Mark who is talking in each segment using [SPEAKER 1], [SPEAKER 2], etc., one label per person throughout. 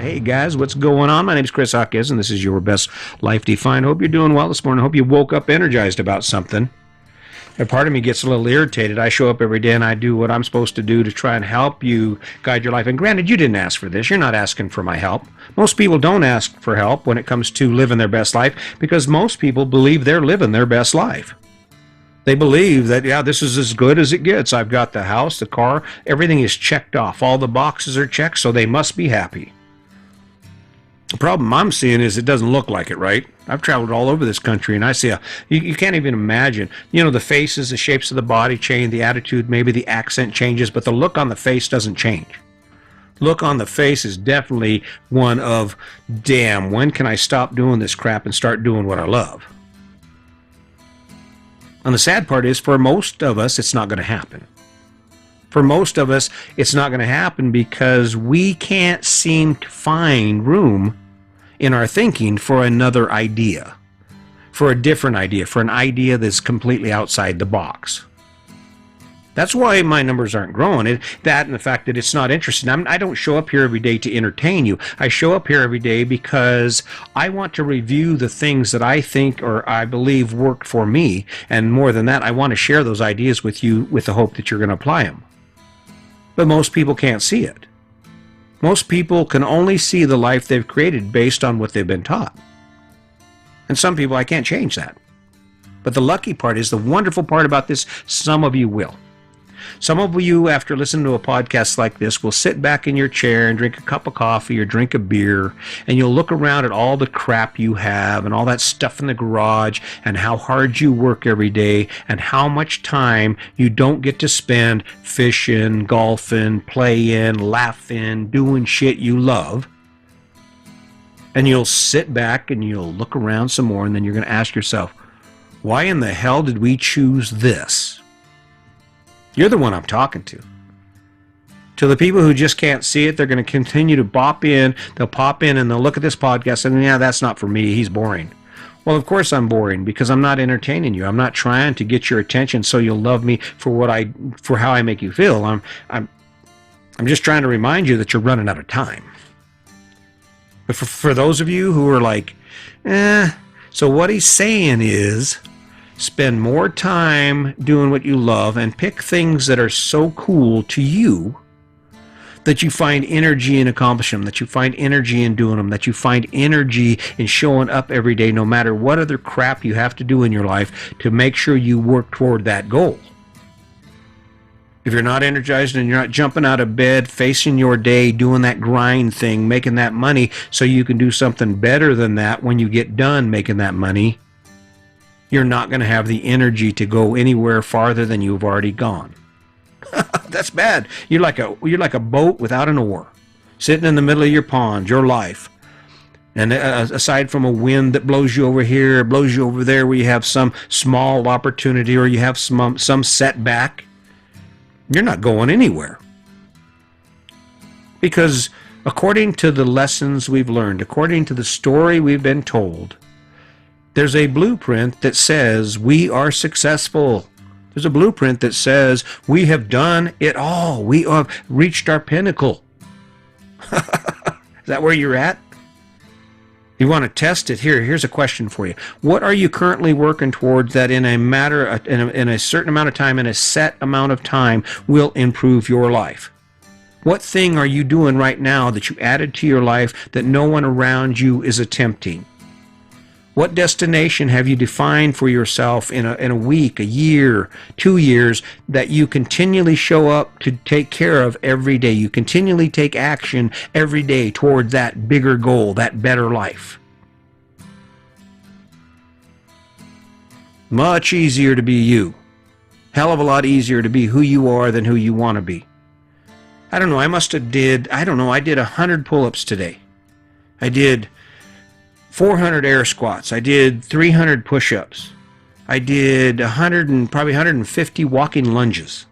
[SPEAKER 1] Hey guys, what's going on? My name is Chris Hawkins, and this is your Best Life Defined. Hope you're doing well this morning. Hope you woke up energized about something. A part of me gets a little irritated. I show up every day and I do what I'm supposed to do to try and help you guide your life. And granted, you didn't ask for this. You're not asking for my help. Most people don't ask for help when it comes to living their best life because most people believe they're living their best life. They believe that, yeah, this is as good as it gets. I've got the house, the car, everything is checked off. All the boxes are checked, so they must be happy. The problem I'm seeing is it doesn't look like it, right? I've traveled all over this country, and I see you can't even imagine. You know, the faces, the shapes of the body change, the attitude, maybe the accent changes, but the look on the face doesn't change. Look on the face is definitely one of, damn, when can I stop doing this crap and start doing what I love? And the sad part is, for most of us, it's not going to happen. For most of us, it's not going to happen because we can't seem to find room in our thinking for another idea, for a different idea, for an idea that's completely outside the box. That's why my numbers aren't growing. That and the fact that it's not interesting. I don't show up here every day to entertain you. I show up here every day because I want to review the things that I think or I believe worked for me. And more than that, I want to share those ideas with you with the hope that you're going to apply them. But most people can't see it. Most people can only see the life they've created based on what they've been taught. And some people, I can't change that. But the lucky part is, the wonderful part about this, some of you will. Some of you, after listening to a podcast like this, will sit back in your chair and drink a cup of coffee or drink a beer, and you'll look around at all the crap you have and all that stuff in the garage and how hard you work every day and how much time you don't get to spend fishing, golfing, playing, laughing, doing shit you love. And you'll sit back and you'll look around some more, and then you're going to ask yourself, why in the hell did we choose this? You're the one I'm talking to. To the people who just can't see it, they're going to continue to pop in. They'll pop in and they'll look at this podcast and, yeah, that's not for me. He's boring. Well, of course I'm boring because I'm not entertaining you. I'm not trying to get your attention so you'll love me for how I make you feel. I'm just trying to remind you that you're running out of time. But for those of you who are like, so what he's saying is, spend more time doing what you love and pick things that are so cool to you that you find energy in accomplishing them, that you find energy in doing them, that you find energy in showing up every day no matter what other crap you have to do in your life to make sure you work toward that goal. If you're not energized and you're not jumping out of bed, facing your day, doing that grind thing, making that money so you can do something better than that when you get done making that money, you're not going to have the energy to go anywhere farther than you've already gone. That's bad. You're like a boat without an oar, sitting in the middle of your pond, your life. And aside from a wind that blows you over here, blows you over there, where you have some small opportunity or you have some setback, you're not going anywhere. Because according to the lessons we've learned, according to the story we've been told, there's a blueprint that says we are successful. There's a blueprint that says we have done it all. We have reached our pinnacle. Is that where you're at? You want to test it? Here's a question for you. What are you currently working towards that in a certain amount of time, in a set amount of time, will improve your life? What thing are you doing right now that you added to your life that no one around you is attempting? What destination have you defined for yourself in a week, a year, 2 years, that you continually show up to take care of every day? You continually take action every day toward that bigger goal, that better life. Much easier to be you. Hell of a lot easier to be who you are than who you want to be. I don't know, I did 100 pull-ups today. I did 400 air squats. I did 300 push-ups. I did probably 150 walking lunges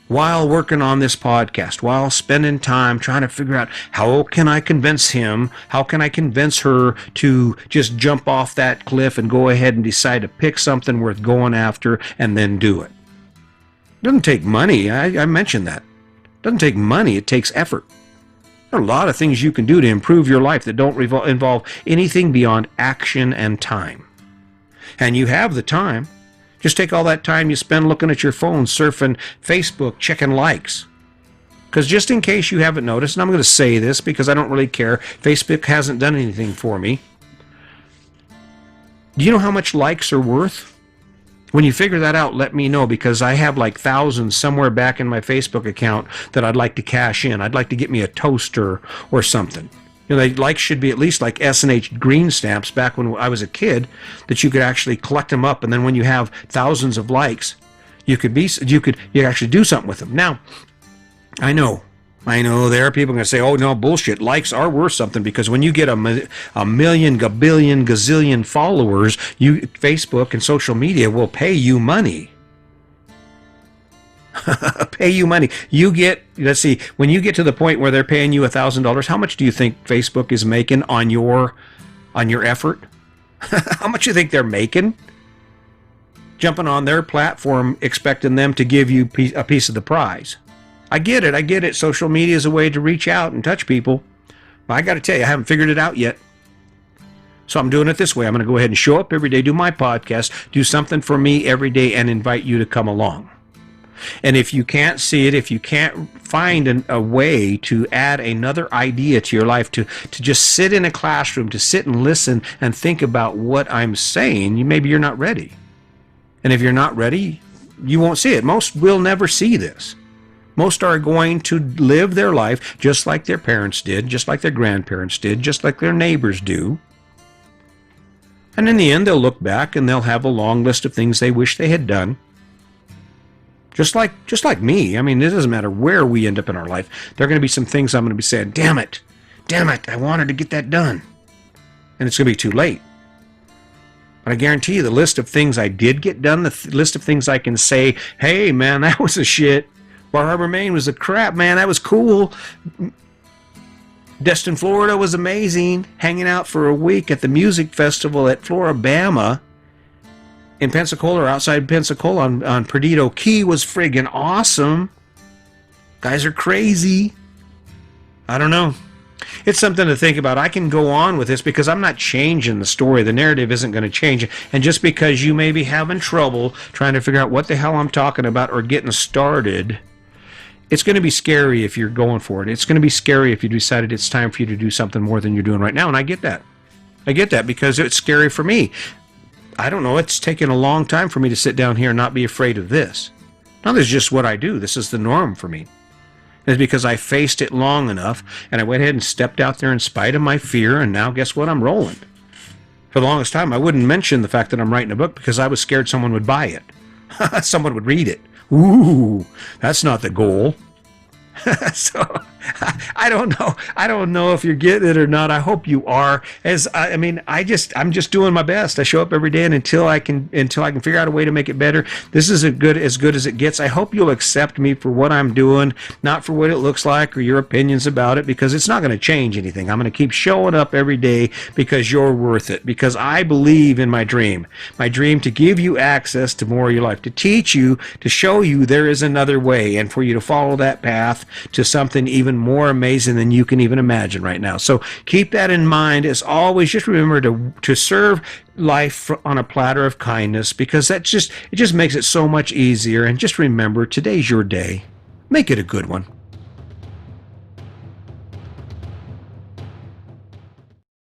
[SPEAKER 1] while working on this podcast, while spending time trying to figure out how can I convince him, how can I convince her to just jump off that cliff and go ahead and decide to pick something worth going after and then do it. It doesn't take money. I mentioned that. It doesn't take money. It takes effort. There are a lot of things you can do to improve your life that don't involve anything beyond action and time. And you have the time. Just take all that time you spend looking at your phone, surfing Facebook, checking likes. Because just in case you haven't noticed, and I'm going to say this because I don't really care, Facebook hasn't done anything for me. Do you know how much likes are worth? When you figure that out, let me know, because I have like thousands somewhere back in my Facebook account that I'd like to cash in. I'd like to get me a toaster or something. You know, likes should be at least like S&H green stamps back when I was a kid, that you could actually collect them up, and then when you have thousands of likes, you could actually do something with them. Now, I know there are people going to say, oh, no, bullshit. Likes are worth something, because when you get a million, gabillion, gazillion followers, Facebook and social media will pay you money. Pay you money. Let's see, when you get to the point where they're paying you $1,000, how much do you think Facebook is making on your effort? How much do you think they're making? Jumping on their platform, expecting them to give you a piece of the prize. I get it. Social media is a way to reach out and touch people. But I got to tell you, I haven't figured it out yet. So I'm doing it this way. I'm going to go ahead and show up every day, do my podcast, do something for me every day, and invite you to come along. And if you can't see it, if you can't find a way to add another idea to your life, to just sit in a classroom, to sit and listen and think about what I'm saying, maybe you're not ready. And if you're not ready, you won't see it. Most will never see this. Most are going to live their life just like their parents did, just like their grandparents did, just like their neighbors do. And in the end, they'll look back and they'll have a long list of things they wish they had done. Just like me. I mean, it doesn't matter where we end up in our life. There are going to be some things I'm going to be saying, damn it, I wanted to get that done. And it's going to be too late. But I guarantee you, the list of things I did get done, the list of things I can say, hey, man, that was a shit. Bar Harbor, Maine was a crap, man. That was cool. Destin, Florida was amazing. Hanging out for a week at the music festival at Floribama in Pensacola, or outside Pensacola on Perdido Key, was friggin' awesome. Guys are crazy. I don't know. It's something to think about. I can go on with this because I'm not changing the story. The narrative isn't going to change. And just because you may be having trouble trying to figure out what the hell I'm talking about or getting started, it's going to be scary if you're going for it. It's going to be scary if you decided it's time for you to do something more than you're doing right now. And I get that. I get that because it's scary for me. I don't know. It's taken a long time for me to sit down here and not be afraid of this. Now, this is just what I do. This is the norm for me. It's because I faced it long enough, and I went ahead and stepped out there in spite of my fear, and now guess what? I'm rolling. For the longest time, I wouldn't mention the fact that I'm writing a book because I was scared someone would buy it. Someone would read it. Ooh, that's not the goal. So I don't know. I don't know if you're getting it or not. I hope you are. I'm just doing my best. I show up every day, and until I can figure out a way to make it better, this is as good as it gets. I hope you'll accept me for what I'm doing, not for what it looks like or your opinions about it, because it's not going to change anything. I'm going to keep showing up every day because you're worth it, because I believe in my dream to give you access to more of your life, to teach you, to show you there is another way, and for you to follow that path to something even more amazing than you can even imagine right now. So keep that in mind. As always, just remember to serve life on a platter of kindness, because it just makes it so much easier. And just remember, today's your day. Make it a good one.